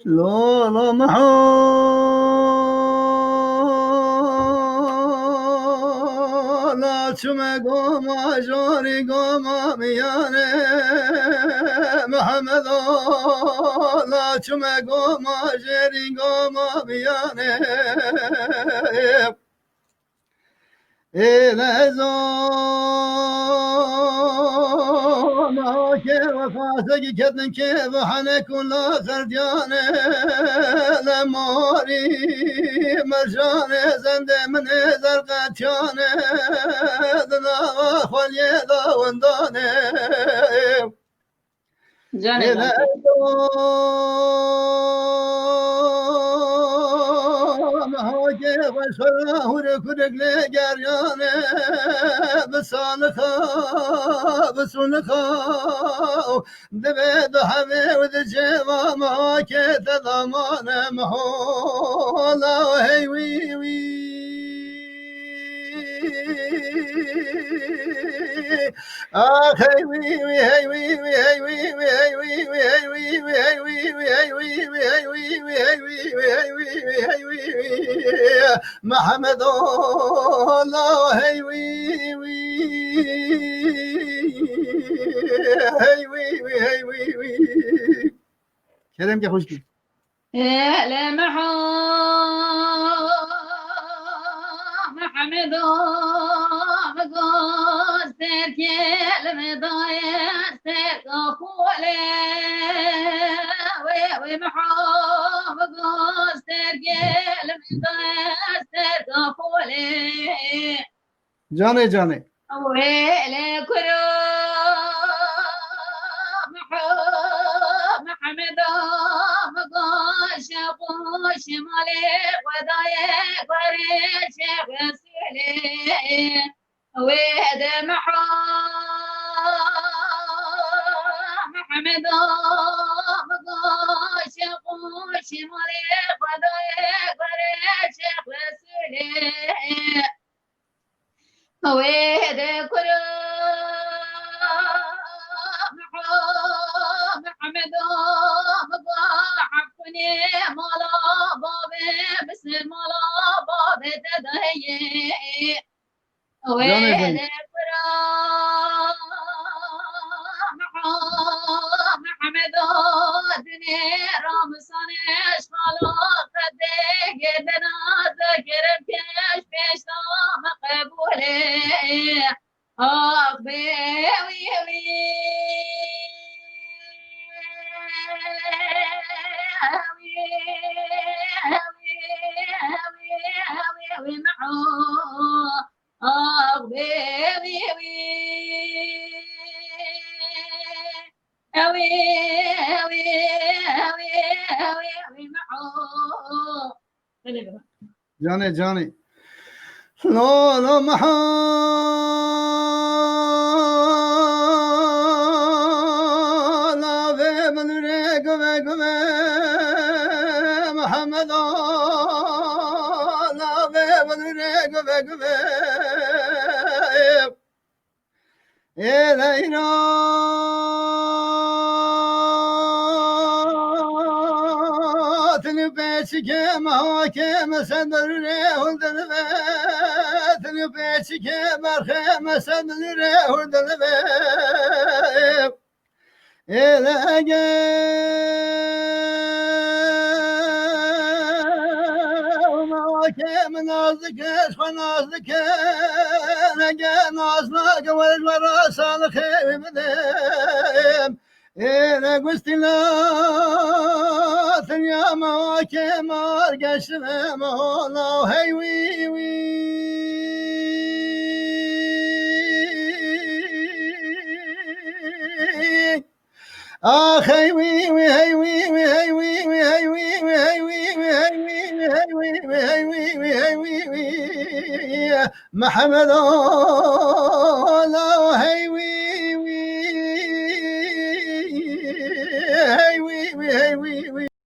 لا لا محالا چوم گوما جاری گوما میانه محمد لا چوم گوما جاری گوما میانه ایلزان که وفاتگی کردن که وحنه کن لاخر جانه لماری مرجانه زنده من زرقت جانه دنا خوالیه داوندانه جانه که وشرا هر کدک لگریانه بسانخا بسونخا دبه دو همه و ده جوام که تدامان محالا و هیوی وی آخ هیوی وی هیوی وی هیوی وی هیوی وی هیوی وی هیوی وی هیوی وی هیوی وی هیوی وی هیوی محمد الله هیوی وی هیوی وی هیوی وی کریم که خوش کی محمد مقاستر كلمة ضايستر قفولة ومحمد مقاستر كلمة ضايستر قفولة جانه جانه ويلي كرو محمد مقاش قوش مالي ودايق وريش غسولي ويد محمد مقاش قوش مالي ودايق وريش غسولي ويد كرو محمد مقاحفني مالا بابي بسم مالا بابي تدهي ويد كرو محمد دني رامسانش مالا قدي جدنا ذكرم كش بيشنا مقبولي آخ بيوي وي معو آخ بيوي أوي معو جانه جانه لا لا محالا به من رگو محمد لا به من رگو ایلینا پیچی که محاکم صدر ره دلبه تنو پیچی که مرخم صدر ره دلبه ایلگه محاکم نازکش و نازکن اگه نازناک ورش و راسال خیلی بدم ایره گستیلات یا مواکه مار گشتم مولا هی وی وی آخ هی وی وی هی وی وی هی وی وی هی وی وی هی وی وی هی وی وی هی وی وی هی وی وی هی وی وی محمد الله هی